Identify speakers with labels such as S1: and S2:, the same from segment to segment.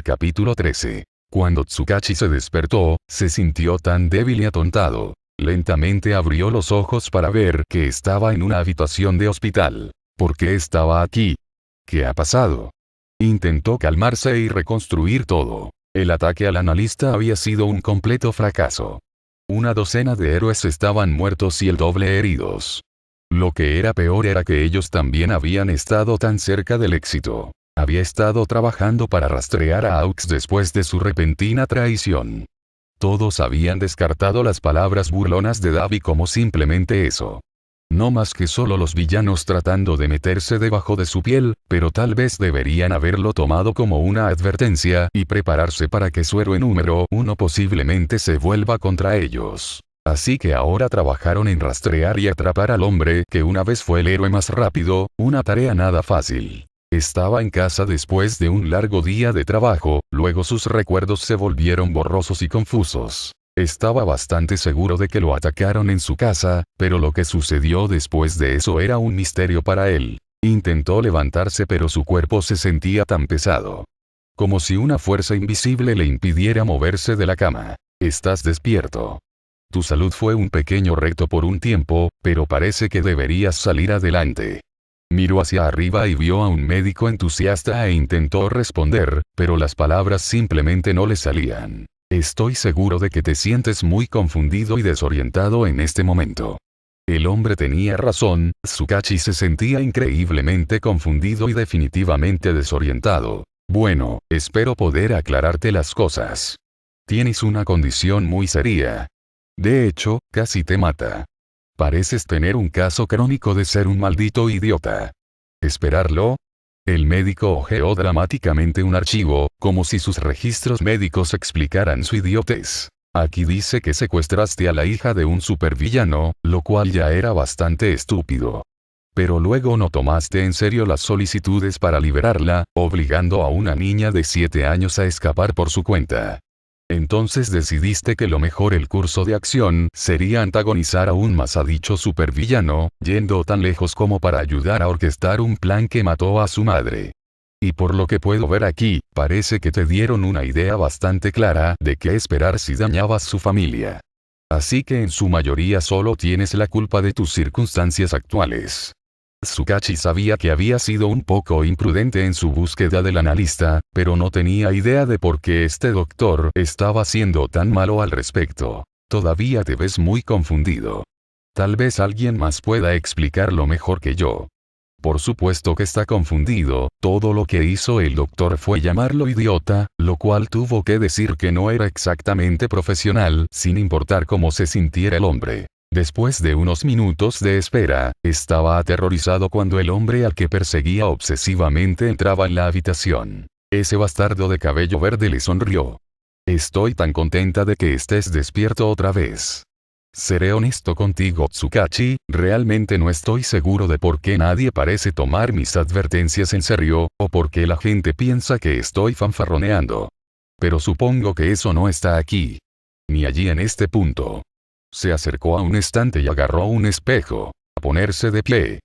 S1: Capítulo 13. Cuando Tsukachi se despertó, se sintió tan débil y atontado. Lentamente abrió los ojos para ver que estaba en una habitación de hospital. ¿Por qué estaba aquí? ¿Qué ha pasado? Intentó calmarse y reconstruir todo. El ataque al analista había sido un completo fracaso. Una docena de héroes estaban muertos y el doble heridos. Lo que era peor era que ellos también habían estado tan cerca del éxito. Había estado trabajando para rastrear a Aux después de su repentina traición. Todos habían descartado las palabras burlonas de Davi como simplemente eso. No más que solo los villanos tratando de meterse debajo de su piel, pero tal vez deberían haberlo tomado como una advertencia y prepararse para que su héroe número 1 posiblemente se vuelva contra ellos. Así que ahora trabajaron en rastrear y atrapar al hombre que una vez fue el héroe más rápido, una tarea nada fácil. Estaba en casa después de un largo día de trabajo, luego sus recuerdos se volvieron borrosos y confusos. Estaba bastante seguro de que lo atacaron en su casa, pero lo que sucedió después de eso era un misterio para él. Intentó levantarse pero su cuerpo se sentía tan pesado. Como si una fuerza invisible le impidiera moverse de la cama. Estás despierto. Tu salud fue un pequeño reto por un tiempo, pero parece que deberías salir adelante. Miró hacia arriba y vio a un médico entusiasta e intentó responder, pero las palabras simplemente no le salían. Estoy seguro de que te sientes muy confundido y desorientado en este momento. El hombre tenía razón, Tsukachi se sentía increíblemente confundido y definitivamente desorientado. Bueno, espero poder aclararte las cosas. Tienes una condición muy seria. De hecho, casi te mata. Pareces tener un caso crónico de ser un maldito idiota. ¿Esperarlo? El médico hojeó dramáticamente un archivo, como si sus registros médicos explicaran su idiotez. Aquí dice que secuestraste a la hija de un supervillano, lo cual ya era bastante estúpido. Pero luego no tomaste en serio las solicitudes para liberarla, obligando a una niña de 7 años a escapar por su cuenta. Entonces decidiste que lo mejor el curso de acción sería antagonizar aún más a dicho supervillano, yendo tan lejos como para ayudar a orquestar un plan que mató a su madre. Y por lo que puedo ver aquí, parece que te dieron una idea bastante clara de qué esperar si dañabas su familia. Así que en su mayoría solo tienes la culpa de tus circunstancias actuales. Tsukachi sabía que había sido un poco imprudente en su búsqueda del analista, pero no tenía idea de por qué este doctor estaba siendo tan malo al respecto. Todavía te ves muy confundido. Tal vez alguien más pueda explicarlo mejor que yo. Por supuesto que está confundido, todo lo que hizo el doctor fue llamarlo idiota, lo cual tuvo que decir que no era exactamente profesional, sin importar cómo se sintiera el hombre. Después de unos minutos de espera, estaba aterrorizado cuando el hombre al que perseguía obsesivamente entraba en la habitación. Ese bastardo de cabello verde le sonrió. Estoy tan contenta de que estés despierto otra vez. Seré honesto contigo, Tsukachi, realmente no estoy seguro de por qué nadie parece tomar mis advertencias en serio, o por qué la gente piensa que estoy fanfarroneando. Pero supongo que eso no está aquí. Ni allí en este punto. Se acercó a un estante y agarró un espejo. A ponerse de pie.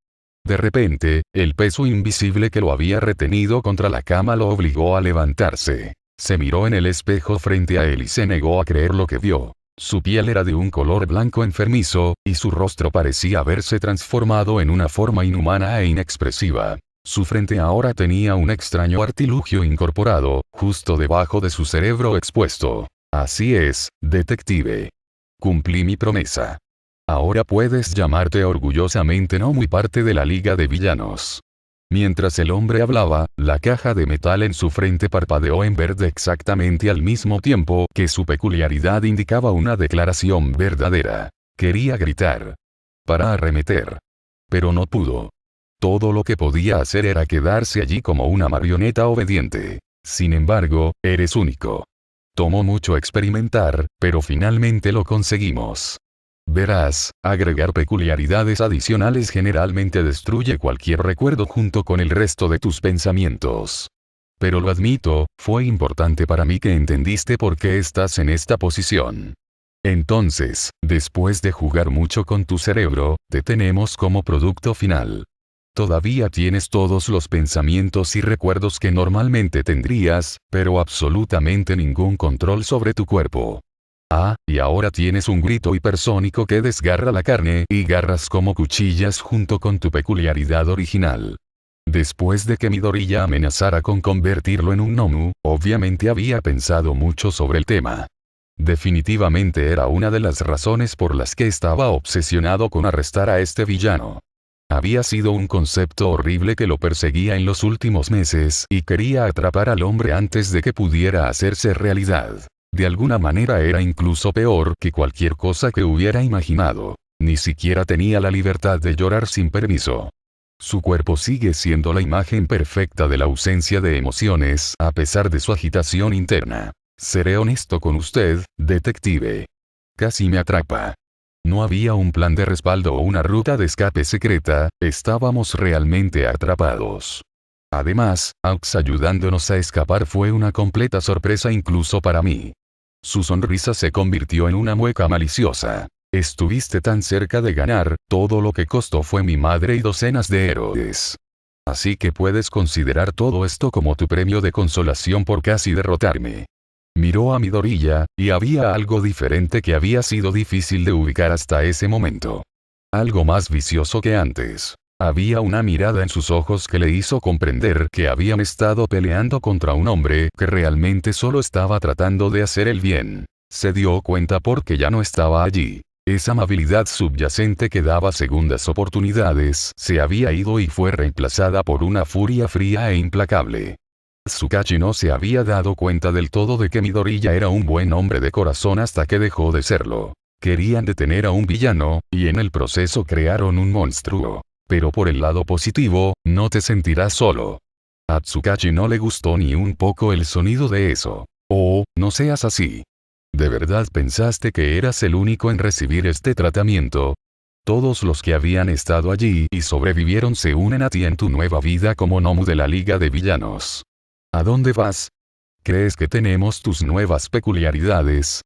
S1: De repente, el peso invisible que lo había retenido contra la cama lo obligó a levantarse. Se miró en el espejo frente a él y se negó a creer lo que vio. Su piel era de un color blanco enfermizo, y su rostro parecía haberse transformado en una forma inhumana e inexpresiva. Su frente ahora tenía un extraño artilugio incorporado, justo debajo de su cerebro expuesto. Así es, detective. Cumplí mi promesa. Ahora puedes llamarte orgullosamente no muy parte de la Liga de Villanos. Mientras el hombre hablaba, la caja de metal en su frente parpadeó en verde exactamente al mismo tiempo que su peculiaridad indicaba una declaración verdadera. Quería gritar. Para arremeter. Pero no pudo. Todo lo que podía hacer era quedarse allí como una marioneta obediente. Sin embargo, eres único. Tomó mucho experimentar, pero finalmente lo conseguimos. Verás, agregar peculiaridades adicionales generalmente destruye cualquier recuerdo junto con el resto de tus pensamientos. Pero lo admito, fue importante para mí que entendiste por qué estás en esta posición. Entonces, después de jugar mucho con tu cerebro, te tenemos como producto final. Todavía tienes todos los pensamientos y recuerdos que normalmente tendrías, pero absolutamente ningún control sobre tu cuerpo. Y ahora tienes un grito hipersónico que desgarra la carne y garras como cuchillas junto con tu peculiaridad original. Después de que Midoriya amenazara con convertirlo en un Nomu, obviamente había pensado mucho sobre el tema. Definitivamente era una de las razones por las que estaba obsesionado con arrestar a este villano. Había sido un concepto horrible que lo perseguía en los últimos meses y quería atrapar al hombre antes de que pudiera hacerse realidad. De alguna manera era incluso peor que cualquier cosa que hubiera imaginado. Ni siquiera tenía la libertad de llorar sin permiso. Su cuerpo sigue siendo la imagen perfecta de la ausencia de emociones a pesar de su agitación interna. Seré honesto con usted, detective. Casi me atrapa. No había un plan de respaldo o una ruta de escape secreta, estábamos realmente atrapados. Además, Aux ayudándonos a escapar fue una completa sorpresa incluso para mí. Su sonrisa se convirtió en una mueca maliciosa. Estuviste tan cerca de ganar, todo lo que costó fue mi madre y docenas de héroes. Así que puedes considerar todo esto como tu premio de consolación por casi derrotarme. Miró a Midoriya, y había algo diferente que había sido difícil de ubicar hasta ese momento. Algo más vicioso que antes. Había una mirada en sus ojos que le hizo comprender que habían estado peleando contra un hombre que realmente solo estaba tratando de hacer el bien. Se dio cuenta porque ya no estaba allí. Esa amabilidad subyacente que daba segundas oportunidades se había ido y fue reemplazada por una furia fría e implacable. Tsukachi no se había dado cuenta del todo de que Midoriya era un buen hombre de corazón hasta que dejó de serlo. Querían detener a un villano, y en el proceso crearon un monstruo. Pero por el lado positivo, no te sentirás solo. A Tsukachi no le gustó ni un poco el sonido de eso. Oh, no seas así. ¿De verdad pensaste que eras el único en recibir este tratamiento? Todos los que habían estado allí y sobrevivieron se unen a ti en tu nueva vida como Nomu de la Liga de Villanos. ¿A dónde vas? ¿Crees que tenemos tus nuevas peculiaridades?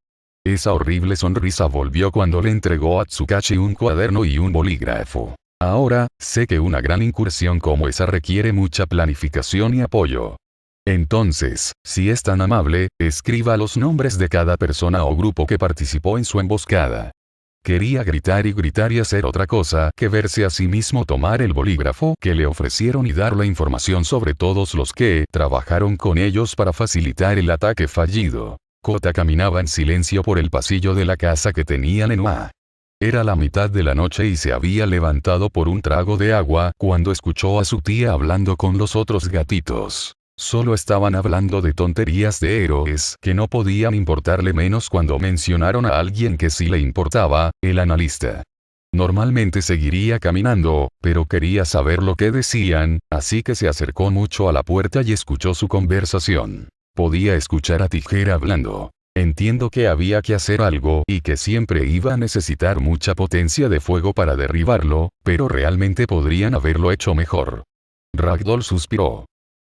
S1: Esa horrible sonrisa volvió cuando le entregó a Tsukachi un cuaderno y un bolígrafo. Ahora, sé que una gran incursión como esa requiere mucha planificación y apoyo. Entonces, si es tan amable, escriba los nombres de cada persona o grupo que participó en su emboscada. Quería gritar y hacer otra cosa que verse a sí mismo tomar el bolígrafo que le ofrecieron y dar la información sobre todos los que trabajaron con ellos para facilitar el ataque fallido. Kota caminaba en silencio por el pasillo de la casa que tenían en Ua. Era la mitad de la noche y se había levantado por un trago de agua cuando escuchó a su tía hablando con los otros gatitos. Solo estaban hablando de tonterías de héroes que no podían importarle menos cuando mencionaron a alguien que sí le importaba, el analista. Normalmente seguiría caminando, pero quería saber lo que decían, así que se acercó mucho a la puerta y escuchó su conversación. Podía escuchar a Tijera hablando. Entiendo que había que hacer algo y que siempre iba a necesitar mucha potencia de fuego para derribarlo, pero realmente podrían haberlo hecho mejor. Ragdoll suspiró.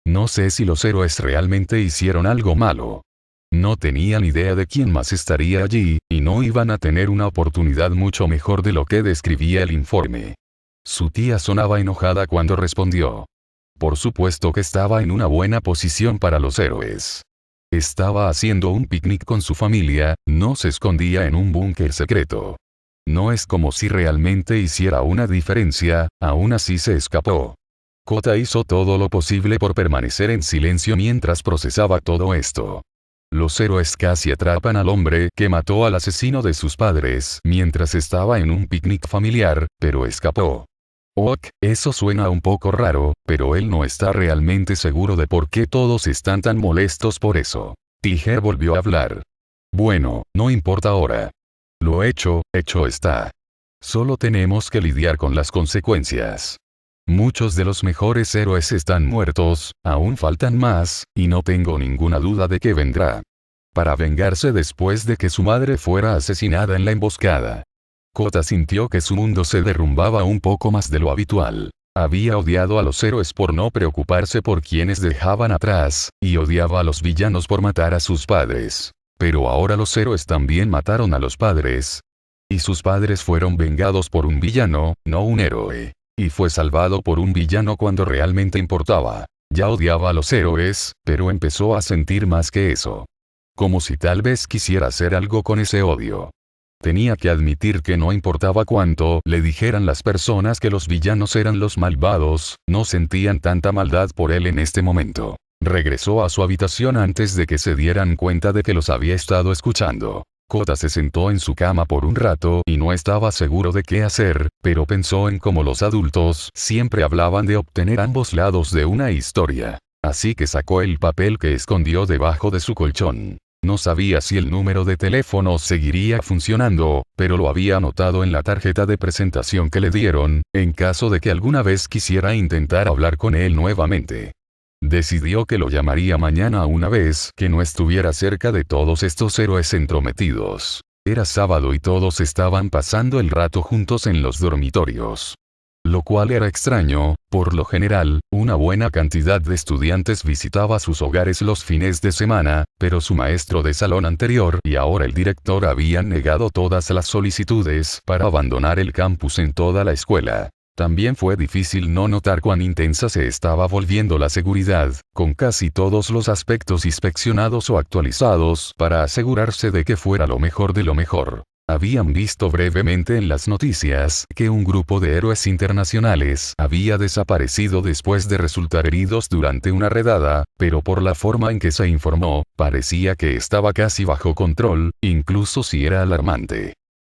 S1: No sé si los héroes realmente hicieron algo malo. No tenían idea de quién más estaría allí, y no iban a tener una oportunidad mucho mejor de lo que describía el informe. Su tía sonaba enojada cuando respondió. Por supuesto que estaba en una buena posición para los héroes. Estaba haciendo un picnic con su familia, no se escondía en un búnker secreto. No es como si realmente hiciera una diferencia, aún así se escapó. Kota hizo todo lo posible por permanecer en silencio mientras procesaba todo esto. Los héroes casi atrapan al hombre que mató al asesino de sus padres mientras estaba en un picnic familiar, pero escapó. Ok, eso suena un poco raro, pero él no está realmente seguro de por qué todos están tan molestos por eso. Tiger volvió a hablar. Bueno, no importa ahora. Lo hecho está. Solo tenemos que lidiar con las consecuencias. Muchos de los mejores héroes están muertos, aún faltan más, y no tengo ninguna duda de que vendrá. Para vengarse después de que su madre fuera asesinada en la emboscada. Kota sintió que su mundo se derrumbaba un poco más de lo habitual. Había odiado a los héroes por no preocuparse por quienes dejaban atrás, y odiaba a los villanos por matar a sus padres. Pero ahora los héroes también mataron a los padres. Y sus padres fueron vengados por un villano, no un héroe. Y fue salvado por un villano cuando realmente importaba. Ya odiaba a los héroes, pero empezó a sentir más que eso. Como si tal vez quisiera hacer algo con ese odio. Tenía que admitir que no importaba cuánto le dijeran las personas que los villanos eran los malvados, no sentían tanta maldad por él en este momento. Regresó a su habitación antes de que se dieran cuenta de que los había estado escuchando. Kota se sentó en su cama por un rato y no estaba seguro de qué hacer, pero pensó en cómo los adultos siempre hablaban de obtener ambos lados de una historia. Así que sacó el papel que escondió debajo de su colchón. No sabía si el número de teléfono seguiría funcionando, pero lo había anotado en la tarjeta de presentación que le dieron, en caso de que alguna vez quisiera intentar hablar con él nuevamente. Decidió que lo llamaría mañana una vez que no estuviera cerca de todos estos héroes entrometidos. Era sábado y todos estaban pasando el rato juntos en los dormitorios. Lo cual era extraño, por lo general, una buena cantidad de estudiantes visitaba sus hogares los fines de semana, pero su maestro de salón anterior y ahora el director habían negado todas las solicitudes para abandonar el campus en toda la escuela. También fue difícil no notar cuán intensa se estaba volviendo la seguridad, con casi todos los aspectos inspeccionados o actualizados para asegurarse de que fuera lo mejor de lo mejor. Habían visto brevemente en las noticias que un grupo de héroes internacionales había desaparecido después de resultar heridos durante una redada, pero por la forma en que se informó, parecía que estaba casi bajo control, incluso si era alarmante.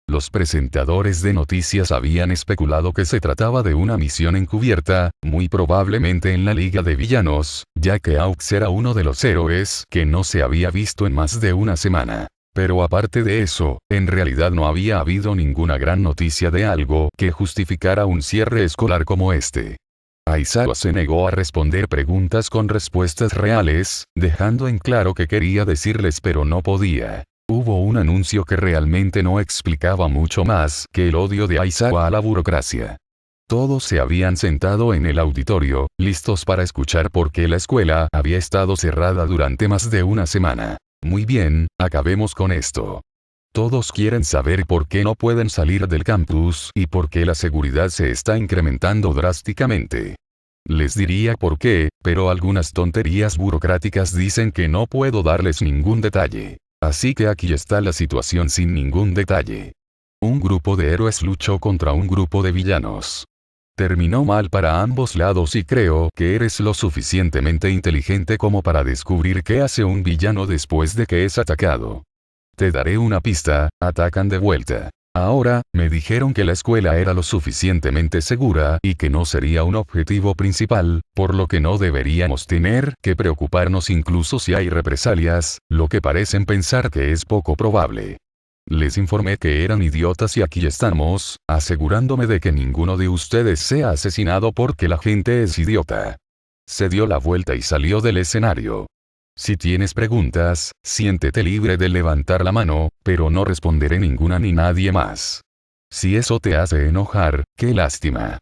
S1: Los presentadores de noticias habían especulado que se trataba de una misión encubierta, muy probablemente en la Liga de Villanos, ya que Aux era uno de los héroes que no se había visto en más de una semana. Pero aparte de eso, en realidad no había habido ninguna gran noticia de algo que justificara un cierre escolar como este. Aizawa se negó a responder preguntas con respuestas reales, dejando en claro que quería decirles pero no podía. Hubo un anuncio que realmente no explicaba mucho más que el odio de Aizawa a la burocracia. Todos se habían sentado en el auditorio, listos para escuchar por qué la escuela había estado cerrada durante más de una semana. Muy bien, acabemos con esto. Todos quieren saber por qué no pueden salir del campus y por qué la seguridad se está incrementando drásticamente. Les diría por qué, pero algunas tonterías burocráticas dicen que no puedo darles ningún detalle. Así que aquí está la situación sin ningún detalle. Un grupo de héroes luchó contra un grupo de villanos. Terminó mal para ambos lados y creo que eres lo suficientemente inteligente como para descubrir qué hace un villano después de que es atacado. Te daré una pista, atacan de vuelta. Ahora, me dijeron que la escuela era lo suficientemente segura y que no sería un objetivo principal, por lo que no deberíamos tener que preocuparnos incluso si hay represalias, lo que parecen pensar que es poco probable. Les informé que eran idiotas y aquí estamos, asegurándome de que ninguno de ustedes sea asesinado porque la gente es idiota. Se dio la vuelta y salió del escenario. Si tienes preguntas, siéntete libre de levantar la mano, pero no responderé ninguna ni nadie más. Si eso te hace enojar, qué lástima.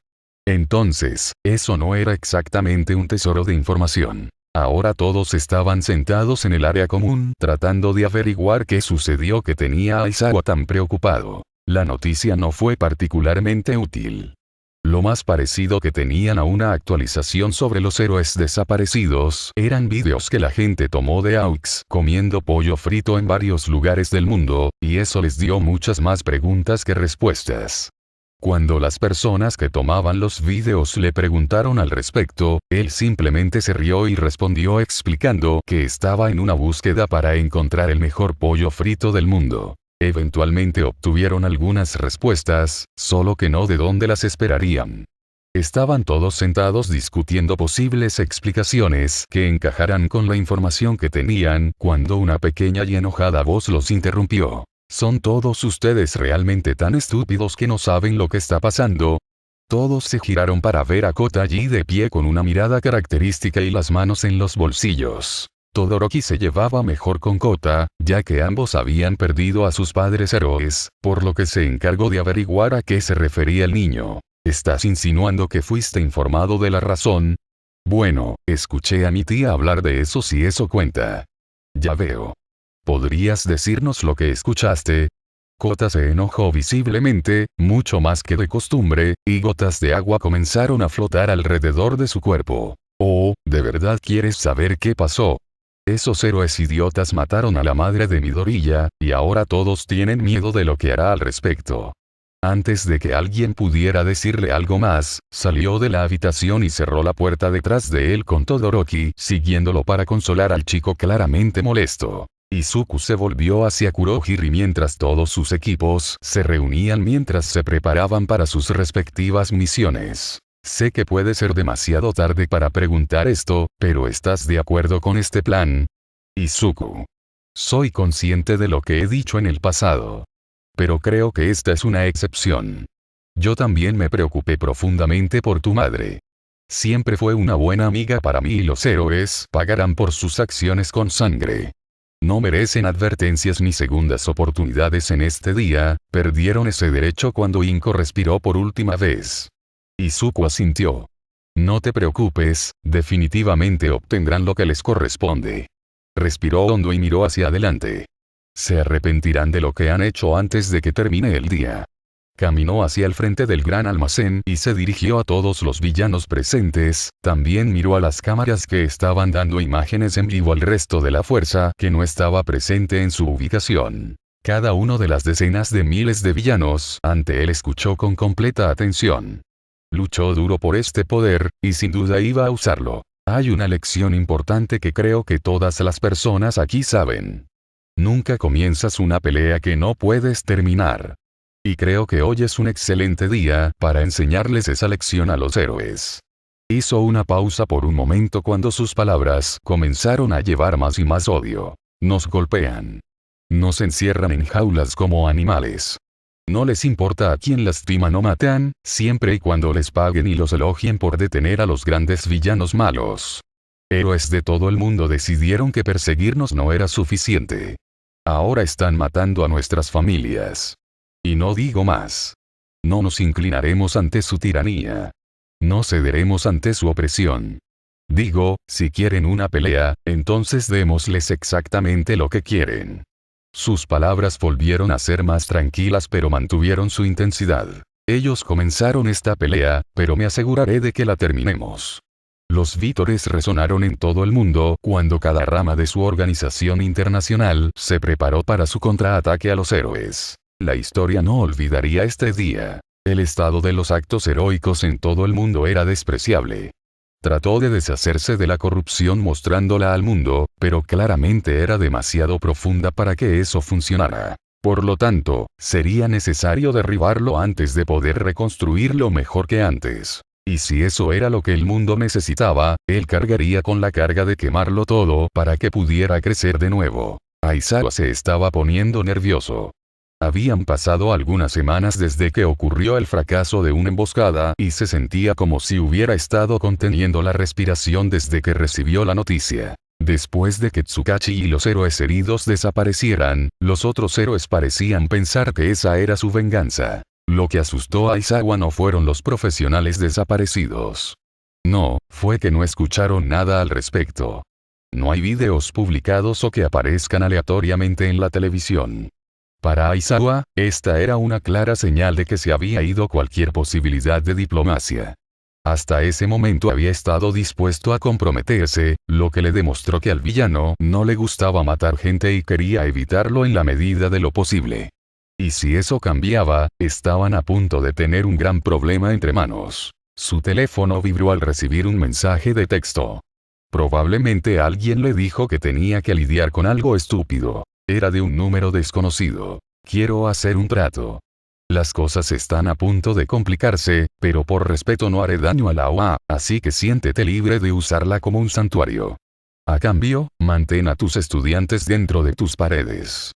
S1: Entonces, eso no era exactamente un tesoro de información. Ahora todos estaban sentados en el área común tratando de averiguar qué sucedió que tenía a Aizawa tan preocupado. La noticia no fue particularmente útil. Lo más parecido que tenían a una actualización sobre los héroes desaparecidos eran vídeos que la gente tomó de Aux comiendo pollo frito en varios lugares del mundo, y eso les dio muchas más preguntas que respuestas. Cuando las personas que tomaban los vídeos le preguntaron al respecto, él simplemente se rió y respondió explicando que estaba en una búsqueda para encontrar el mejor pollo frito del mundo. Eventualmente obtuvieron algunas respuestas, solo que no de dónde las esperarían. Estaban todos sentados discutiendo posibles explicaciones que encajaran con la información que tenían, cuando una pequeña y enojada voz los interrumpió. ¿Son todos ustedes realmente tan estúpidos que no saben lo que está pasando? Todos se giraron para ver a Kota allí de pie con una mirada característica y las manos en los bolsillos. Todoroki se llevaba mejor con Kota, ya que ambos habían perdido a sus padres héroes, por lo que se encargó de averiguar a qué se refería el niño. ¿Estás insinuando que fuiste informado de la razón? Bueno, escuché a mi tía hablar de eso si eso cuenta. Ya veo. ¿Podrías decirnos lo que escuchaste? mascota se enojó visiblemente, mucho más que de costumbre, y gotas de agua comenzaron a flotar alrededor de su cuerpo. Oh, ¿de verdad quieres saber qué pasó? Esos héroes idiotas mataron a la madre de Midoriya, y ahora todos tienen miedo de lo que hará al respecto. Antes de que alguien pudiera decirle algo más, salió de la habitación y cerró la puerta detrás de él con Todoroki siguiéndolo para consolar al chico claramente molesto. Izuku se volvió hacia Kurohiri mientras todos sus equipos se reunían mientras se preparaban para sus respectivas misiones. Sé que puede ser demasiado tarde para preguntar esto, pero ¿estás de acuerdo con este plan? Izuku. Soy consciente de lo que he dicho en el pasado. Pero creo que esta es una excepción. Yo también me preocupé profundamente por tu madre. Siempre fue una buena amiga para mí y los héroes pagarán por sus acciones con sangre. No merecen advertencias ni segundas oportunidades en este día, perdieron ese derecho cuando Inko respiró por última vez. Izuku asintió. No te preocupes, definitivamente obtendrán lo que les corresponde. Respiró hondo y miró hacia adelante. Se arrepentirán de lo que han hecho antes de que termine el día. Caminó hacia el frente del gran almacén y se dirigió a todos los villanos presentes, también miró a las cámaras que estaban dando imágenes en vivo al resto de la fuerza que no estaba presente en su ubicación. Cada uno de las decenas de miles de villanos ante él escuchó con completa atención. Luchó duro por este poder, y sin duda iba a usarlo. Hay una lección importante que creo que todas las personas aquí saben. Nunca comienzas una pelea que no puedes terminar. Y creo que hoy es un excelente día para enseñarles esa lección a los héroes. Hizo una pausa por un momento cuando sus palabras comenzaron a llevar más y más odio. Nos golpean. Nos encierran en jaulas como animales. No les importa a quién lastiman o matan, siempre y cuando les paguen y los elogien por detener a los grandes villanos malos. Héroes de todo el mundo decidieron que perseguirnos no era suficiente. Ahora están matando a nuestras familias. Y no digo más. No nos inclinaremos ante su tiranía. No cederemos ante su opresión. Digo, si quieren una pelea, entonces démosles exactamente lo que quieren. Sus palabras volvieron a ser más tranquilas pero mantuvieron su intensidad. Ellos comenzaron esta pelea, pero me aseguraré de que la terminemos. Los vítores resonaron en todo el mundo cuando cada rama de su organización internacional se preparó para su contraataque a los héroes. La historia no olvidaría este día. El estado de los actos heroicos en todo el mundo era despreciable. Trató de deshacerse de la corrupción mostrándola al mundo, pero claramente era demasiado profunda para que eso funcionara. Por lo tanto, sería necesario derribarlo antes de poder reconstruirlo mejor que antes. Y si eso era lo que el mundo necesitaba, él cargaría con la carga de quemarlo todo para que pudiera crecer de nuevo. Aizawa se estaba poniendo nervioso. Habían pasado algunas semanas desde que ocurrió el fracaso de una emboscada y se sentía como si hubiera estado conteniendo la respiración desde que recibió la noticia. Después de que Tsukachi y los héroes heridos desaparecieran, los otros héroes parecían pensar que esa era su venganza. Lo que asustó a Aizawa no fueron los profesionales desaparecidos. No, fue que no escucharon nada al respecto. No hay videos publicados o que aparezcan aleatoriamente en la televisión. Para Aizawa, esta era una clara señal de que se había ido cualquier posibilidad de diplomacia. Hasta ese momento había estado dispuesto a comprometerse, lo que le demostró que al villano no le gustaba matar gente y quería evitarlo en la medida de lo posible. Y si eso cambiaba, estaban a punto de tener un gran problema entre manos. Su teléfono vibró al recibir un mensaje de texto. Probablemente alguien le dijo que tenía que lidiar con algo estúpido. Era de un número desconocido. Quiero hacer un trato. Las cosas están a punto de complicarse, pero por respeto no haré daño a la OA, así que siéntete libre de usarla como un santuario. A cambio, mantén a tus estudiantes dentro de tus paredes.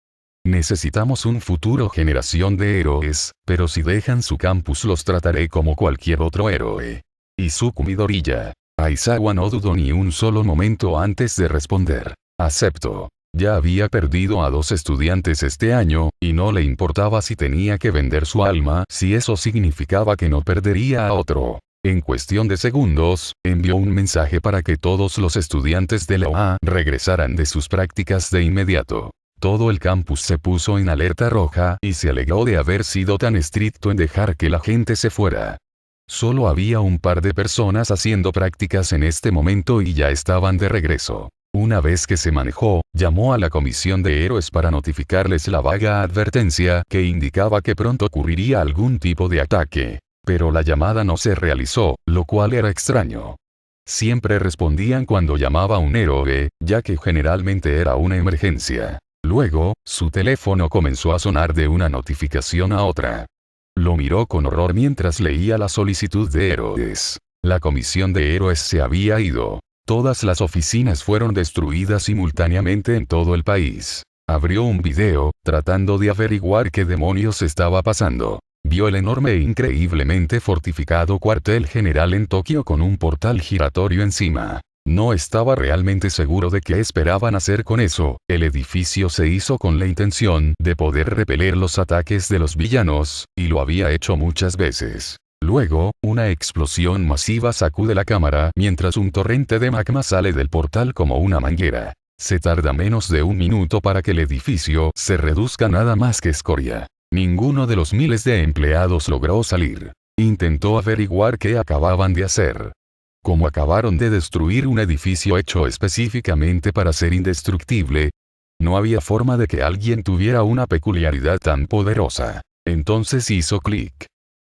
S1: Necesitamos un futuro generación de héroes, pero si dejan su campus los trataré como cualquier otro héroe. Izuku Midoriya. Aizawa no dudó ni un solo momento antes de responder. Acepto. Ya había perdido a 2 estudiantes este año, y no le importaba si tenía que vender su alma si eso significaba que no perdería a otro. En cuestión de segundos, envió un mensaje para que todos los estudiantes de la OA regresaran de sus prácticas de inmediato. Todo el campus se puso en alerta roja y se alegró de haber sido tan estricto en dejar que la gente se fuera. Solo había un par de personas haciendo prácticas en este momento y ya estaban de regreso. Una vez que se manejó, llamó a la comisión de héroes para notificarles la vaga advertencia que indicaba que pronto ocurriría algún tipo de ataque. Pero la llamada no se realizó, lo cual era extraño. Siempre respondían cuando llamaba un héroe, ya que generalmente era una emergencia. Luego, su teléfono comenzó a sonar de una notificación a otra. Lo miró con horror mientras leía la solicitud de héroes. La comisión de héroes se había ido. Todas las oficinas fueron destruidas simultáneamente en todo el país. Abrió un video, tratando de averiguar qué demonios estaba pasando. Vio el enorme e increíblemente fortificado cuartel general en Tokio con un portal giratorio encima. No estaba realmente seguro de qué esperaban hacer con eso. El edificio se hizo con la intención de poder repeler los ataques de los villanos, y lo había hecho muchas veces. Luego, una explosión masiva sacude la cámara mientras un torrente de magma sale del portal como una manguera. Se tarda menos de un minuto para que el edificio se reduzca nada más que escoria. Ninguno de los miles de empleados logró salir. Intentó averiguar qué acababan de hacer. Como acabaron de destruir un edificio hecho específicamente para ser indestructible, no había forma de que alguien tuviera una peculiaridad tan poderosa. Entonces hizo clic.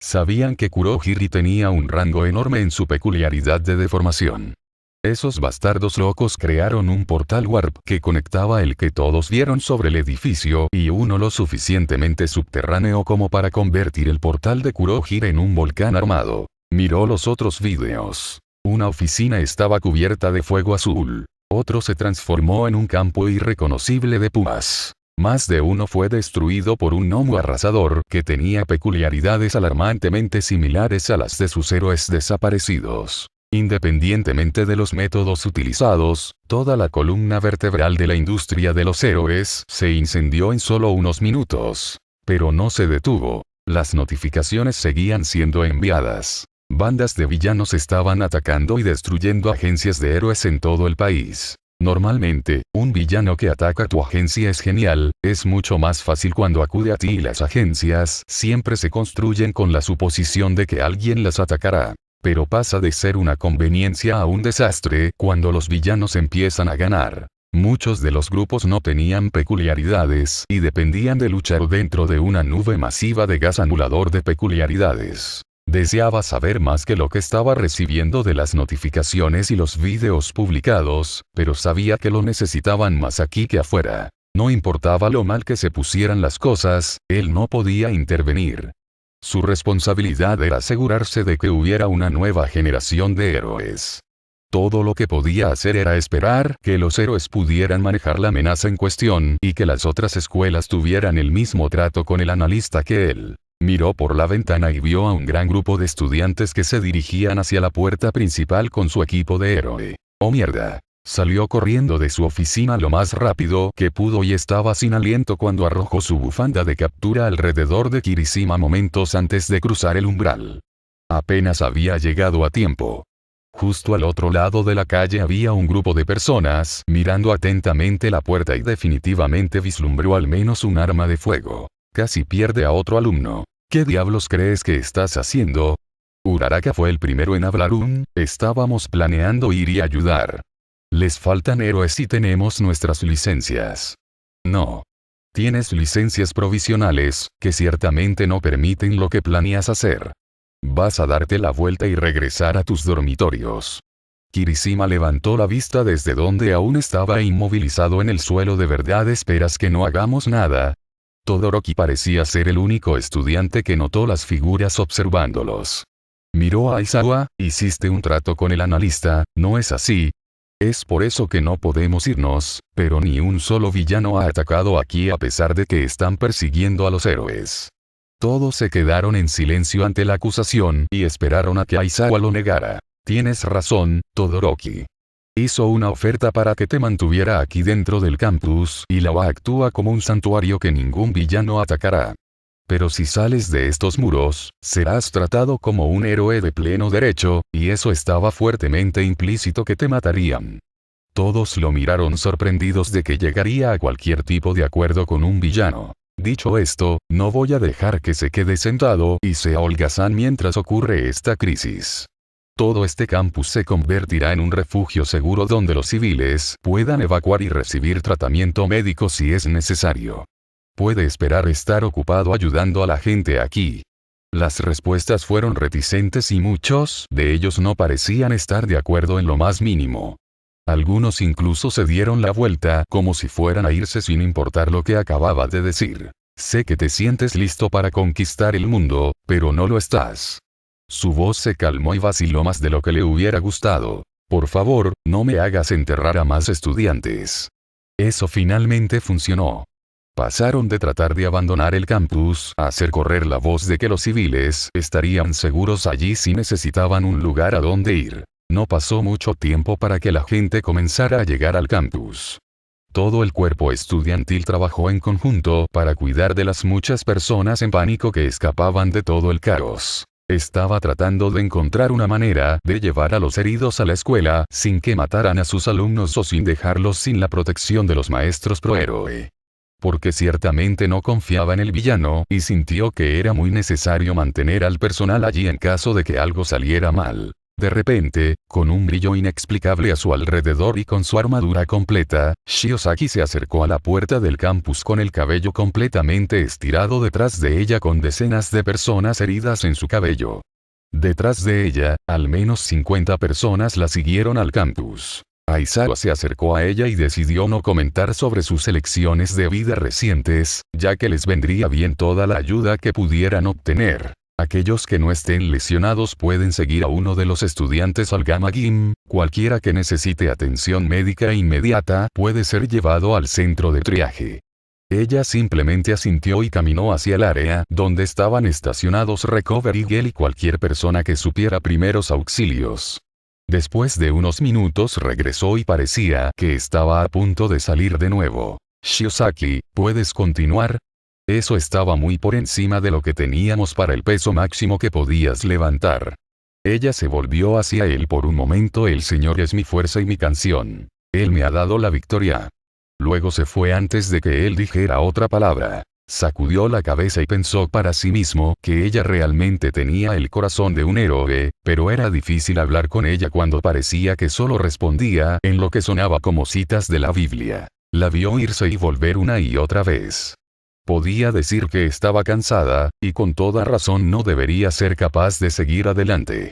S1: Sabían que Kurohiri tenía un rango enorme en su peculiaridad de deformación. Esos bastardos locos crearon un portal warp que conectaba el que todos vieron sobre el edificio y uno lo suficientemente subterráneo como para convertir el portal de Kurohiri en un volcán armado. Miró los otros videos. Una oficina estaba cubierta de fuego azul. Otro se transformó en un campo irreconocible de pumas. Más de uno fue destruido por un gnomo arrasador que tenía peculiaridades alarmantemente similares a las de sus héroes desaparecidos. Independientemente de los métodos utilizados, toda la columna vertebral de la industria de los héroes se incendió en solo unos minutos. Pero no se detuvo. Las notificaciones seguían siendo enviadas. Bandas de villanos estaban atacando y destruyendo agencias de héroes en todo el país. Normalmente, un villano que ataca tu agencia es genial, es mucho más fácil cuando acude a ti y las agencias siempre se construyen con la suposición de que alguien las atacará. Pero pasa de ser una conveniencia a un desastre cuando los villanos empiezan a ganar. Muchos de los grupos no tenían peculiaridades y dependían de luchar dentro de una nube masiva de gas anulador de peculiaridades. Deseaba saber más que lo que estaba recibiendo de las notificaciones y los vídeos publicados, pero sabía que lo necesitaban más aquí que afuera. No importaba lo mal que se pusieran las cosas, él no podía intervenir. Su responsabilidad era asegurarse de que hubiera una nueva generación de héroes. Todo lo que podía hacer era esperar que los héroes pudieran manejar la amenaza en cuestión y que las otras escuelas tuvieran el mismo trato con el analista que él. Miró por la ventana y vio a un gran grupo de estudiantes que se dirigían hacia la puerta principal con su equipo de héroe. ¡Oh mierda! Salió corriendo de su oficina lo más rápido que pudo y estaba sin aliento cuando arrojó su bufanda de captura alrededor de Kirishima momentos antes de cruzar el umbral. Apenas había llegado a tiempo. Justo al otro lado de la calle había un grupo de personas mirando atentamente la puerta y definitivamente vislumbró al menos un arma de fuego. Casi pierde a otro alumno. ¿Qué diablos crees que estás haciendo? Uraraka fue el primero en hablar. Estábamos planeando ir y ayudar. Les faltan héroes y tenemos nuestras licencias. No. Tienes licencias provisionales, que ciertamente no permiten lo que planeas hacer. Vas a darte la vuelta y regresar a tus dormitorios. Kirishima levantó la vista desde donde aún estaba inmovilizado en el suelo. ¿De verdad esperas que no hagamos nada? Todoroki parecía ser el único estudiante que notó las figuras observándolos. Miró a Aizawa. Hiciste un trato con el analista, ¿no es así? Es por eso que no podemos irnos, pero ni un solo villano ha atacado aquí a pesar de que están persiguiendo a los héroes. Todos se quedaron en silencio ante la acusación y esperaron a que Aizawa lo negara. Tienes razón, Todoroki. Hizo una oferta para que te mantuviera aquí dentro del campus y la UA actúa como un santuario que ningún villano atacará. Pero si sales de estos muros, serás tratado como un héroe de pleno derecho, y eso estaba fuertemente implícito que te matarían. Todos lo miraron sorprendidos de que llegaría a cualquier tipo de acuerdo con un villano. Dicho esto, no voy a dejar que se quede sentado y sea holgazán mientras ocurre esta crisis. Todo este campus se convertirá en un refugio seguro donde los civiles puedan evacuar y recibir tratamiento médico si es necesario. Puede esperar estar ocupado ayudando a la gente aquí. Las respuestas fueron reticentes y muchos de ellos no parecían estar de acuerdo en lo más mínimo. Algunos incluso se dieron la vuelta como si fueran a irse sin importar lo que acababa de decir. Sé que te sientes listo para conquistar el mundo, pero no lo estás. Su voz se calmó y vaciló más de lo que le hubiera gustado. Por favor, no me hagas enterrar a más estudiantes. Eso finalmente funcionó. Pasaron de tratar de abandonar el campus a hacer correr la voz de que los civiles estarían seguros allí si necesitaban un lugar a donde ir. No pasó mucho tiempo para que la gente comenzara a llegar al campus. Todo el cuerpo estudiantil trabajó en conjunto para cuidar de las muchas personas en pánico que escapaban de todo el caos. Estaba tratando de encontrar una manera de llevar a los heridos a la escuela sin que mataran a sus alumnos o sin dejarlos sin la protección de los maestros prohéroe. Porque ciertamente no confiaba en el villano y sintió que era muy necesario mantener al personal allí en caso de que algo saliera mal. De repente, con un brillo inexplicable a su alrededor y con su armadura completa, Shiozaki se acercó a la puerta del campus con el cabello completamente estirado detrás de ella con decenas de personas heridas en su cabello. Detrás de ella, al menos 50 personas la siguieron al campus. Aizawa se acercó a ella y decidió no comentar sobre sus elecciones de vida recientes, ya que les vendría bien toda la ayuda que pudieran obtener. Aquellos que no estén lesionados pueden seguir a uno de los estudiantes al Gamma Gym, cualquiera que necesite atención médica inmediata puede ser llevado al centro de triaje. Ella simplemente asintió y caminó hacia el área donde estaban estacionados Recovery Girl y cualquier persona que supiera primeros auxilios. Después de unos minutos regresó y parecía que estaba a punto de salir de nuevo. Shiozaki, ¿puedes continuar? Eso estaba muy por encima de lo que teníamos para el peso máximo que podías levantar. Ella se volvió hacia él por un momento. El Señor es mi fuerza y mi canción. Él me ha dado la victoria. Luego se fue antes de que él dijera otra palabra. Sacudió la cabeza y pensó para sí mismo que ella realmente tenía el corazón de un héroe, pero era difícil hablar con ella cuando parecía que solo respondía en lo que sonaba como citas de la Biblia. La vio irse y volver una y otra vez. Podía decir que estaba cansada, y con toda razón no debería ser capaz de seguir adelante.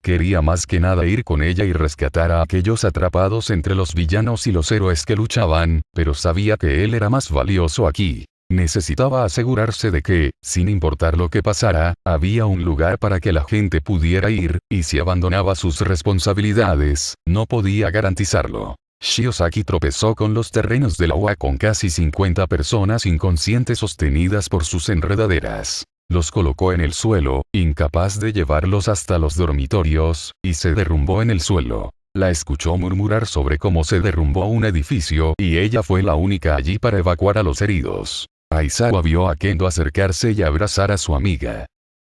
S1: Quería más que nada ir con ella y rescatar a aquellos atrapados entre los villanos y los héroes que luchaban, pero sabía que él era más valioso aquí. Necesitaba asegurarse de que, sin importar lo que pasara, había un lugar para que la gente pudiera ir, y si abandonaba sus responsabilidades, no podía garantizarlo. Shiozaki tropezó con los terrenos del agua con casi 50 personas inconscientes sostenidas por sus enredaderas. Los colocó en el suelo, incapaz de llevarlos hasta los dormitorios, y se derrumbó en el suelo. La escuchó murmurar sobre cómo se derrumbó un edificio y ella fue la única allí para evacuar a los heridos. Aizawa vio a Kendo acercarse y abrazar a su amiga.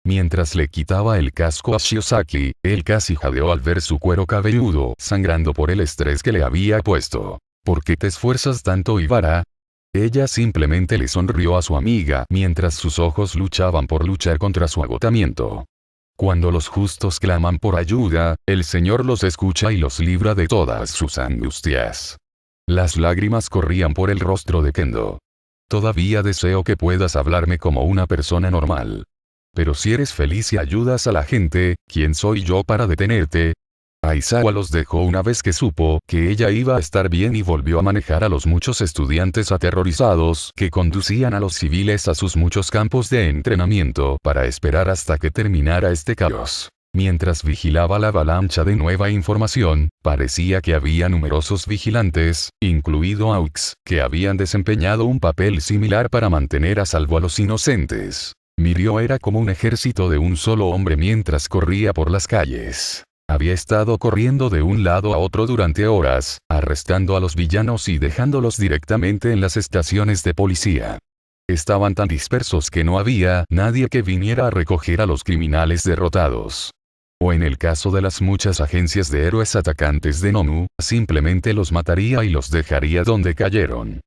S1: Mientras le quitaba el casco a Shiozaki, él casi jadeó al ver su cuero cabelludo sangrando por el estrés que le había puesto. ¿Por qué te esfuerzas tanto, Ibara? Ella simplemente le sonrió a su amiga mientras sus ojos luchaban por luchar contra su agotamiento. Cuando los justos claman por ayuda, el Señor los escucha y los libra de todas sus angustias. Las lágrimas corrían por el rostro de Kendo. Todavía deseo que puedas hablarme como una persona normal. Pero si eres feliz y ayudas a la gente, ¿quién soy yo para detenerte? Aizawa los dejó una vez que supo que ella iba a estar bien y volvió a manejar a los muchos estudiantes aterrorizados que conducían a los civiles a sus muchos campos de entrenamiento para esperar hasta que terminara este caos. Mientras vigilaba la avalancha de nueva información, parecía que había numerosos vigilantes, incluido Aux, que habían desempeñado un papel similar para mantener a salvo a los inocentes. Mirio era como un ejército de un solo hombre mientras corría por las calles. Había estado corriendo de un lado a otro durante horas, arrestando a los villanos y dejándolos directamente en las estaciones de policía. Estaban tan dispersos que no había nadie que viniera a recoger a los criminales derrotados. O en el caso de las muchas agencias de héroes atacantes de Nomu, simplemente los mataría y los dejaría donde cayeron.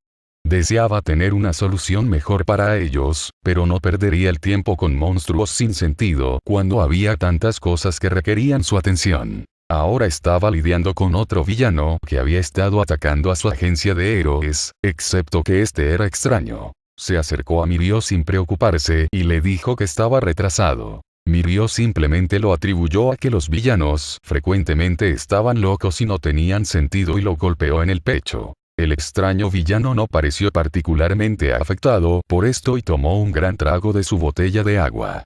S1: Deseaba tener una solución mejor para ellos, pero no perdería el tiempo con monstruos sin sentido cuando había tantas cosas que requerían su atención. Ahora estaba lidiando con otro villano que había estado atacando a su agencia de héroes, excepto que este era extraño. Se acercó a Mirio sin preocuparse y le dijo que estaba retrasado. Mirio simplemente lo atribuyó a que los villanos frecuentemente estaban locos y no tenían sentido y lo golpeó en el pecho. El extraño villano no pareció particularmente afectado por esto y tomó un gran trago de su botella de agua.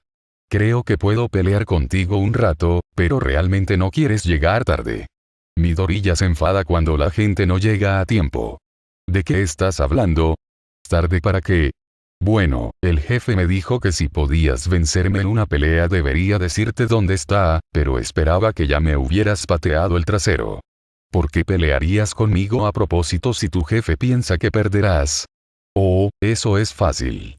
S1: Creo que puedo pelear contigo un rato, pero realmente no quieres llegar tarde. Midoriya se enfada cuando la gente no llega a tiempo. ¿De qué estás hablando? ¿Tarde para qué? Bueno, el jefe me dijo que si podías vencerme en una pelea debería decirte dónde está, pero esperaba que ya me hubieras pateado el trasero. ¿Por qué pelearías conmigo a propósito si tu jefe piensa que perderás? Oh, eso es fácil.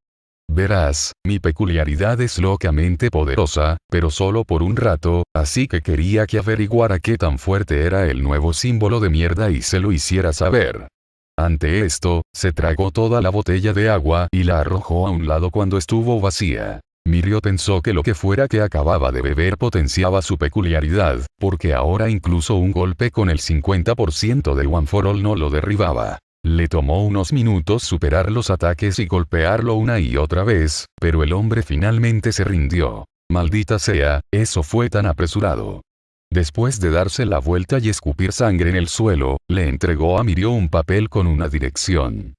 S1: Verás, mi peculiaridad es locamente poderosa, pero solo por un rato, así que quería que averiguara qué tan fuerte era el nuevo símbolo de mierda y se lo hiciera saber. Ante esto, se tragó toda la botella de agua y la arrojó a un lado cuando estuvo vacía. Mirio pensó que lo que fuera que acababa de beber potenciaba su peculiaridad, porque ahora incluso un golpe con el 50% de One for All no lo derribaba. Le tomó unos minutos superar los ataques y golpearlo una y otra vez, pero el hombre finalmente se rindió. Maldita sea, eso fue tan apresurado. Después de darse la vuelta y escupir sangre en el suelo, le entregó a Mirio un papel con una dirección.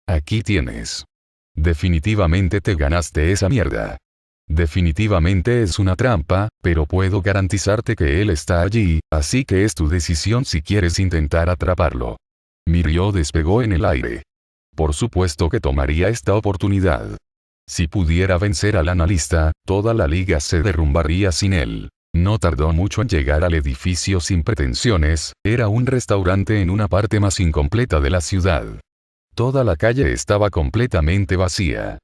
S1: Aquí tienes. Definitivamente te ganaste esa mierda. Definitivamente es una trampa, pero puedo garantizarte que él está allí, así que es tu decisión si quieres intentar atraparlo. Mirio despegó en el aire. Por supuesto que tomaría esta oportunidad. Si pudiera vencer al analista, toda la liga se derrumbaría sin él. No tardó mucho en llegar al edificio sin pretensiones, era un restaurante en una parte más incompleta de la ciudad. Toda la calle estaba completamente vacía.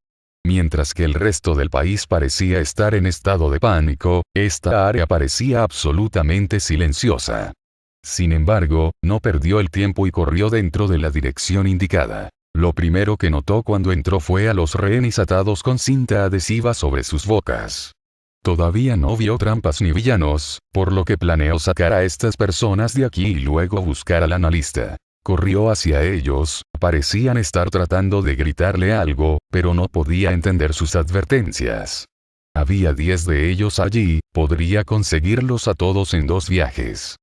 S1: Mientras que el resto del país parecía estar en estado de pánico, esta área parecía absolutamente silenciosa. Sin embargo, no perdió el tiempo y corrió dentro de la dirección indicada. Lo primero que notó cuando entró fue a los rehenes atados con cinta adhesiva sobre sus bocas. Todavía no vio trampas ni villanos, por lo que planeó sacar a estas personas de aquí y luego buscar al analista. Corrió hacia ellos, parecían estar tratando de gritarle algo, pero no podía entender sus advertencias. Había 10 de ellos allí, podría conseguirlos a todos en 2 viajes.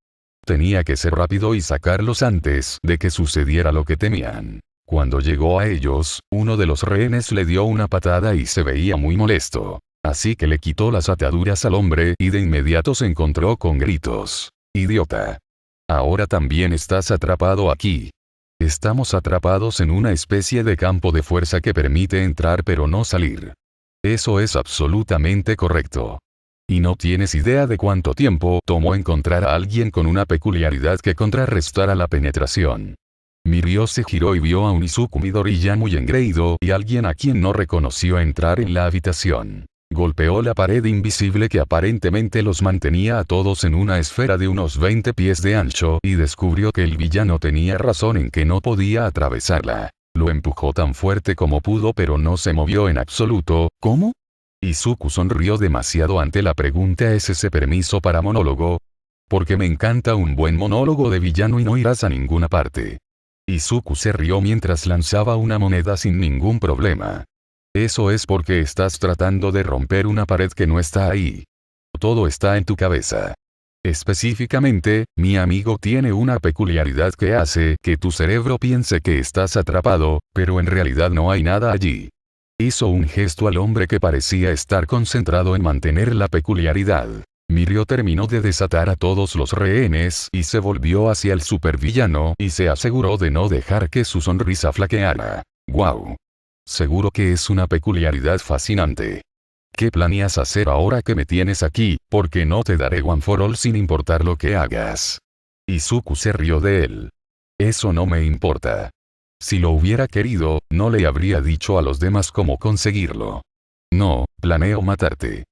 S1: Tenía que ser rápido y sacarlos antes de que sucediera lo que temían. Cuando llegó a ellos, uno de los rehenes le dio una patada y se veía muy molesto. Así que le quitó las ataduras al hombre y de inmediato se encontró con gritos. ¡Idiota! Ahora también estás atrapado aquí. Estamos atrapados en una especie de campo de fuerza que permite entrar pero no salir. Eso es absolutamente correcto. Y no tienes idea de cuánto tiempo tomó encontrar a alguien con una peculiaridad que contrarrestara la penetración. Mirio se giró y vio a un Izuku Midoriya muy engreído y alguien a quien no reconoció entrar en la habitación. Golpeó la pared invisible que aparentemente los mantenía a todos en una esfera de unos 20 pies de ancho y descubrió que el villano tenía razón en que no podía atravesarla. Lo empujó tan fuerte como pudo pero no se movió en absoluto. ¿Cómo? Izuku sonrió demasiado ante la pregunta. ¿Es ese permiso para monólogo? Porque me encanta un buen monólogo de villano y no irás a ninguna parte. Izuku se rió mientras lanzaba una moneda sin ningún problema. Eso es porque estás tratando de romper una pared que no está ahí. Todo está en tu cabeza. Específicamente, mi amigo tiene una peculiaridad que hace que tu cerebro piense que estás atrapado, pero en realidad no hay nada allí. Hizo un gesto al hombre que parecía estar concentrado en mantener la peculiaridad. Mirio terminó de desatar a todos los rehenes y se volvió hacia el supervillano y se aseguró de no dejar que su sonrisa flaqueara. ¡Guau! Seguro que es una peculiaridad fascinante. ¿Qué planeas hacer ahora que me tienes aquí? Porque no te daré One for All sin importar lo que hagas. Izuku se rió de él. Eso no me importa. Si lo hubiera querido, no le habría dicho a los demás cómo conseguirlo. No, planeo matarte.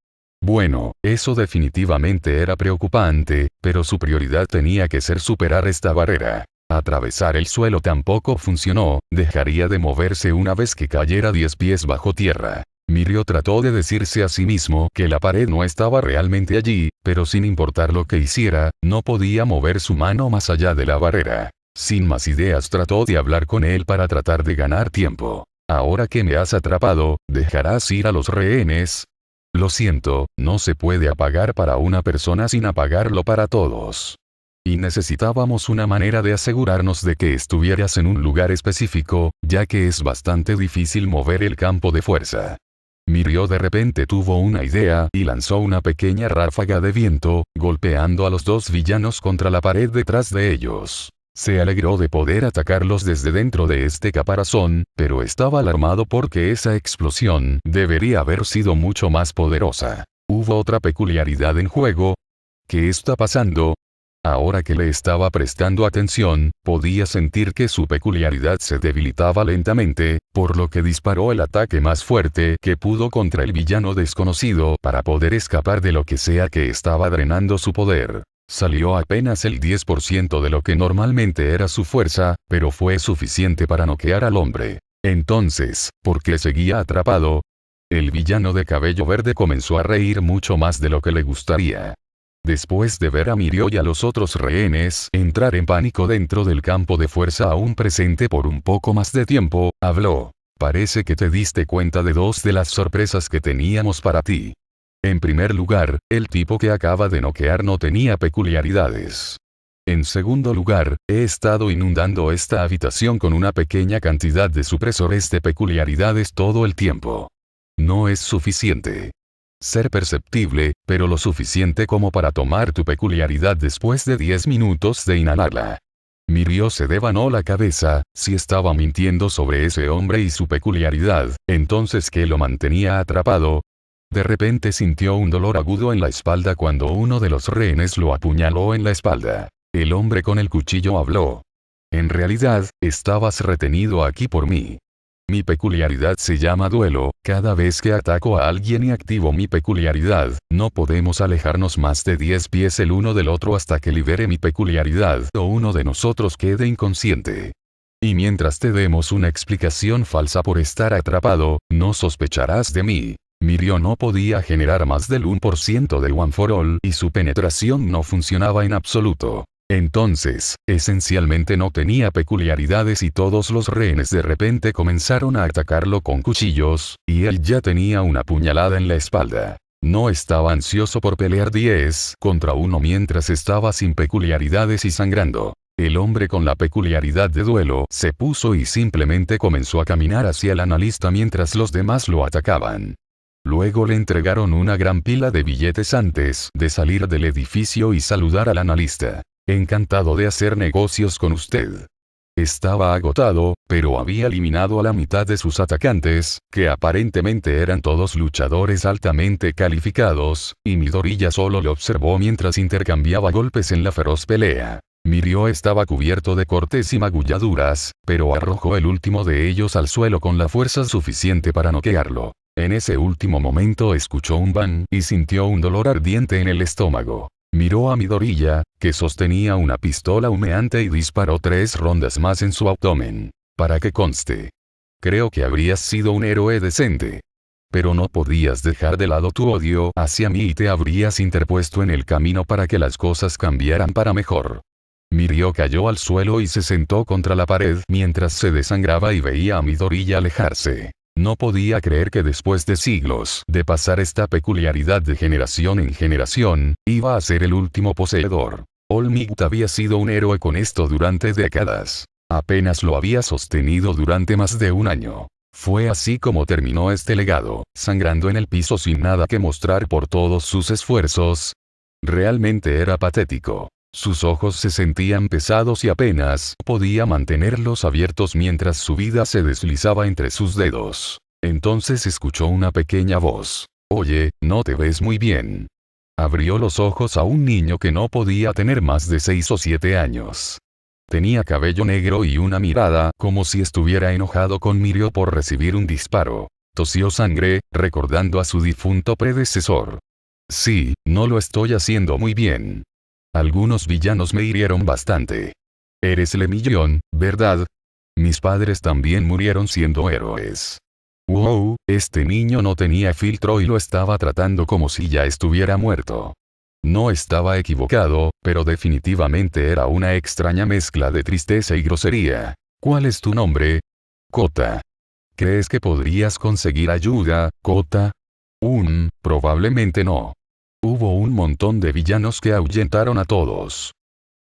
S1: Bueno, eso definitivamente era preocupante, pero su prioridad tenía que ser superar esta barrera. Atravesar el suelo tampoco funcionó, dejaría de moverse una vez que cayera 10 pies bajo tierra. Mirio trató de decirse a sí mismo que la pared no estaba realmente allí, pero sin importar lo que hiciera, no podía mover su mano más allá de la barrera. Sin más ideas trató de hablar con él para tratar de ganar tiempo. Ahora que me has atrapado, ¿dejarás ir a los rehenes? Lo siento, no se puede apagar para una persona sin apagarlo para todos. Y necesitábamos una manera de asegurarnos de que estuvieras en un lugar específico, ya que es bastante difícil mover el campo de fuerza. Mirio de repente tuvo una idea y lanzó una pequeña ráfaga de viento, golpeando a los dos villanos contra la pared detrás de ellos. Se alegró de poder atacarlos desde dentro de este caparazón, pero estaba alarmado porque esa explosión debería haber sido mucho más poderosa. ¿Hubo otra peculiaridad en juego? ¿Qué está pasando? Ahora que le estaba prestando atención, podía sentir que su peculiaridad se debilitaba lentamente, por lo que disparó el ataque más fuerte que pudo contra el villano desconocido para poder escapar de lo que sea que estaba drenando su poder. Salió apenas el 10% de lo que normalmente era su fuerza, pero fue suficiente para noquear al hombre. Entonces, ¿por qué seguía atrapado? El villano de cabello verde comenzó a reír mucho más de lo que le gustaría. Después de ver a Mirio y a los otros rehenes entrar en pánico dentro del campo de fuerza aún presente por un poco más de tiempo, habló. Parece que te diste cuenta de dos de las sorpresas que teníamos para ti. En primer lugar, el tipo que acaba de noquear no tenía peculiaridades. En segundo lugar, he estado inundando esta habitación con una pequeña cantidad de supresores de peculiaridades todo el tiempo. No es suficiente. Ser perceptible, pero lo suficiente como para tomar tu peculiaridad después de 10 minutos de inhalarla. Mirio se devanó la cabeza, si estaba mintiendo sobre ese hombre y su peculiaridad, entonces ¿qué lo mantenía atrapado? De repente sintió un dolor agudo en la espalda cuando uno de los rehenes lo apuñaló en la espalda. El hombre con el cuchillo habló. En realidad, estabas retenido aquí por mí. Mi peculiaridad se llama duelo, cada vez que ataco a alguien y activo mi peculiaridad, no podemos alejarnos más de 10 pies el uno del otro hasta que libere mi peculiaridad o uno de nosotros quede inconsciente. Y mientras te demos una explicación falsa por estar atrapado, no sospecharás de mí. Mirio no podía generar más del 1% de One for All y su penetración no funcionaba en absoluto. Entonces, esencialmente no tenía peculiaridades y todos los rehenes de repente comenzaron a atacarlo con cuchillos, y él ya tenía una puñalada en la espalda. No estaba ansioso por pelear 10 contra 1 mientras estaba sin peculiaridades y sangrando. El hombre con la peculiaridad de duelo se puso y simplemente comenzó a caminar hacia el analista mientras los demás lo atacaban. Luego le entregaron una gran pila de billetes antes de salir del edificio y saludar al analista. Encantado de hacer negocios con usted. Estaba agotado, pero había eliminado a la mitad de sus atacantes, que aparentemente eran todos luchadores altamente calificados, y Midoriya solo le observó mientras intercambiaba golpes en la feroz pelea. Mirio estaba cubierto de cortes y magulladuras, pero arrojó el último de ellos al suelo con la fuerza suficiente para noquearlo. En ese último momento escuchó un bang y sintió un dolor ardiente en el estómago. Miró a Midoriya, que sostenía una pistola humeante y disparó 3 rondas más en su abdomen. Para que conste. Creo que habrías sido un héroe decente. Pero no podías dejar de lado tu odio hacia mí y te habrías interpuesto en el camino para que las cosas cambiaran para mejor. Mirio cayó al suelo y se sentó contra la pared mientras se desangraba y veía a Midoriya alejarse. No podía creer que después de siglos de pasar esta peculiaridad de generación en generación, iba a ser el último poseedor. All Might había sido un héroe con esto durante décadas. Apenas lo había sostenido durante más de un año. Fue así como terminó este legado, sangrando en el piso sin nada que mostrar por todos sus esfuerzos. Realmente era patético. Sus ojos se sentían pesados y apenas podía mantenerlos abiertos mientras su vida se deslizaba entre sus dedos. Entonces escuchó una pequeña voz. Oye, no te ves muy bien. Abrió los ojos a un niño que no podía tener más de 6 o 7 años. Tenía cabello negro y una mirada como si estuviera enojado con Mirio por recibir un disparo. Tosió sangre, recordando a su difunto predecesor. Sí, no lo estoy haciendo muy bien. Algunos villanos me hirieron bastante. Eres Lemillón, ¿verdad? Mis padres también murieron siendo héroes. Wow, este niño no tenía filtro y lo estaba tratando como si ya estuviera muerto. No estaba equivocado, pero definitivamente era una extraña mezcla de tristeza y grosería. ¿Cuál es tu nombre? Kota. ¿Crees que podrías conseguir ayuda, Kota? Probablemente no. Hubo un montón de villanos que ahuyentaron a todos.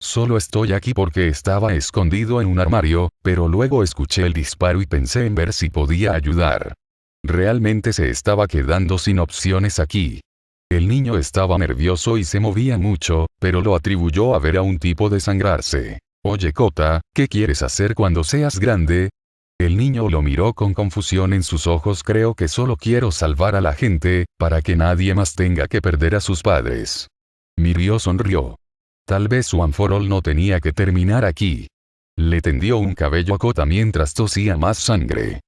S1: Solo estoy aquí porque estaba escondido en un armario, pero luego escuché el disparo y pensé en ver si podía ayudar. Realmente se estaba quedando sin opciones aquí. El niño estaba nervioso y se movía mucho, pero lo atribuyó a ver a un tipo desangrarse. Oye Kota, ¿qué quieres hacer cuando seas grande? El niño lo miró con confusión en sus ojos. Creo que solo quiero salvar a la gente, para que nadie más tenga que perder a sus padres. Mirio sonrió. Tal vez One for All no tenía que terminar aquí. Le tendió un cabello a Kota mientras tosía más sangre.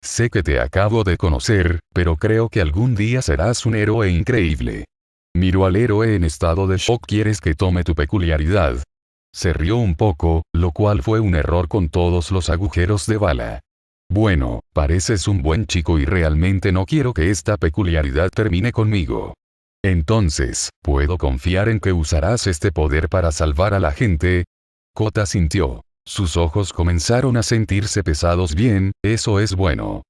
S1: Sé que te acabo de conocer, pero creo que algún día serás un héroe increíble. Miró al héroe en estado de shock. ¿Quieres que tome tu peculiaridad? Se rió un poco, lo cual fue un error con todos los agujeros de bala. Bueno, pareces un buen chico y realmente no quiero que esta peculiaridad termine conmigo. Entonces, ¿puedo confiar en que usarás este poder para salvar a la gente? Kota sintió. Sus ojos comenzaron a sentirse pesados. Bien, eso es bueno.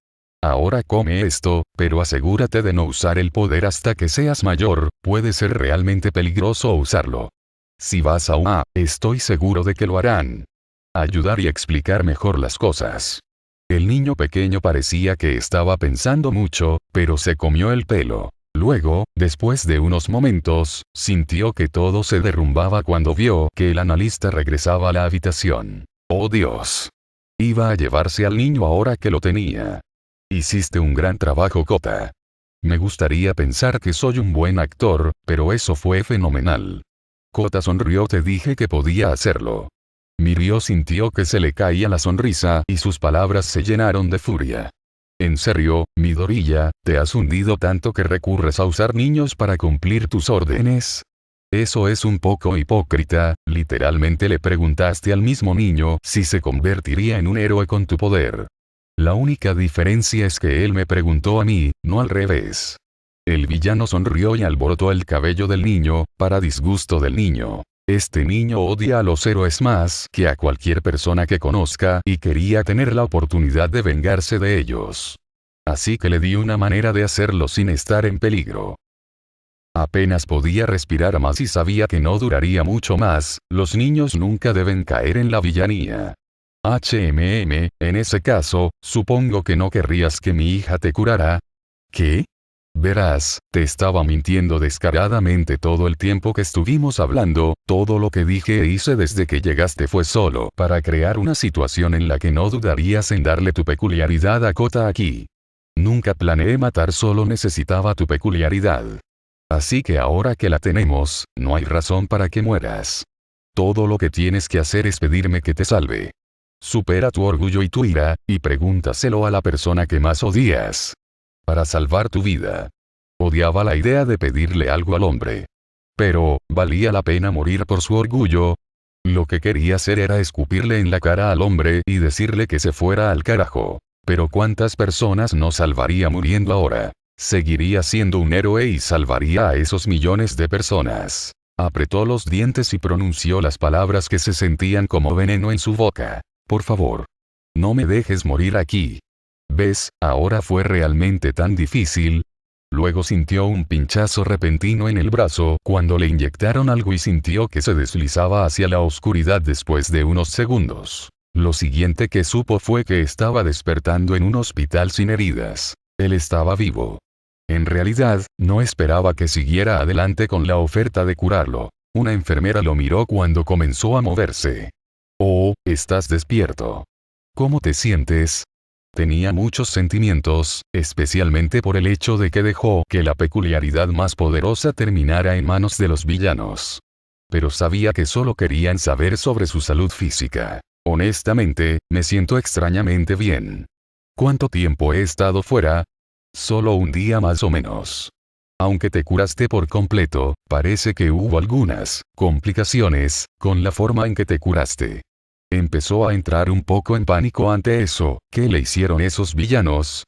S1: Ahora come esto, pero asegúrate de no usar el poder hasta que seas mayor, puede ser realmente peligroso usarlo. Si vas a estoy seguro de que lo harán. Ayudar y explicar mejor las cosas. El niño pequeño parecía que estaba pensando mucho, pero se comió el pelo. Luego, después de unos momentos, sintió que todo se derrumbaba cuando vio que el analista regresaba a la habitación. ¡Oh Dios! Iba a llevarse al niño ahora que lo tenía. Hiciste un gran trabajo, Kota. Me gustaría pensar que soy un buen actor, pero eso fue fenomenal. Kota sonrió. Te dije que podía hacerlo. Mirio sintió que se le caía la sonrisa y sus palabras se llenaron de furia. En serio, Midoriya, ¿te has hundido tanto que recurres a usar niños para cumplir tus órdenes? Eso es un poco hipócrita. Literalmente le preguntaste al mismo niño si se convertiría en un héroe con tu poder. La única diferencia es que él me preguntó a mí, no al revés. El villano sonrió y alborotó el cabello del niño, para disgusto del niño. Este niño odia a los héroes más que a cualquier persona que conozca y quería tener la oportunidad de vengarse de ellos. Así que le di una manera de hacerlo sin estar en peligro. Apenas podía respirar más y sabía que no duraría mucho más. Los niños nunca deben caer en la villanía. En ese caso, supongo que no querrías que mi hija te curara. ¿Qué? Verás, te estaba mintiendo descaradamente todo el tiempo que estuvimos hablando. Todo lo que dije e hice desde que llegaste fue solo para crear una situación en la que no dudarías en darle tu peculiaridad a Kota aquí. Nunca planeé matar, solo necesitaba tu peculiaridad. Así que ahora que la tenemos, no hay razón para que mueras. Todo lo que tienes que hacer es pedirme que te salve. Supera tu orgullo y tu ira, y pregúntaselo a la persona que más odias. Para salvar tu vida. Odiaba la idea de pedirle algo al hombre. Pero, ¿valía la pena morir por su orgullo? Lo que quería hacer era escupirle en la cara al hombre y decirle que se fuera al carajo. Pero ¿cuántas personas no salvaría muriendo ahora? Seguiría siendo un héroe y salvaría a esos millones de personas. Apretó los dientes y pronunció las palabras que se sentían como veneno en su boca. Por favor. No me dejes morir aquí. ¿Ves? Ahora fue realmente tan difícil. Luego sintió un pinchazo repentino en el brazo cuando le inyectaron algo y sintió que se deslizaba hacia la oscuridad después de unos segundos. Lo siguiente que supo fue que estaba despertando en un hospital sin heridas. Él estaba vivo. En realidad, no esperaba que siguiera adelante con la oferta de curarlo. Una enfermera lo miró cuando comenzó a moverse. Oh, estás despierto. ¿Cómo te sientes? Tenía muchos sentimientos, especialmente por el hecho de que dejó que la peculiaridad más poderosa terminara en manos de los villanos. Pero sabía que solo querían saber sobre su salud física. Honestamente, me siento extrañamente bien. ¿Cuánto tiempo he estado fuera? Solo un día más o menos. Aunque te curaste por completo, parece que hubo algunas complicaciones con la forma en que te curaste. Empezó a entrar un poco en pánico ante eso. ¿Qué le hicieron esos villanos?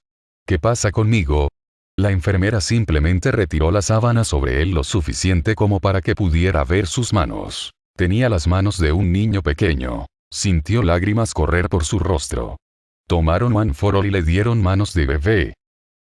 S1: ¿Qué pasa conmigo? La enfermera simplemente retiró la sábana sobre él lo suficiente como para que pudiera ver sus manos. Tenía las manos de un niño pequeño. Sintió lágrimas correr por su rostro. Tomaron One for All y le dieron manos de bebé.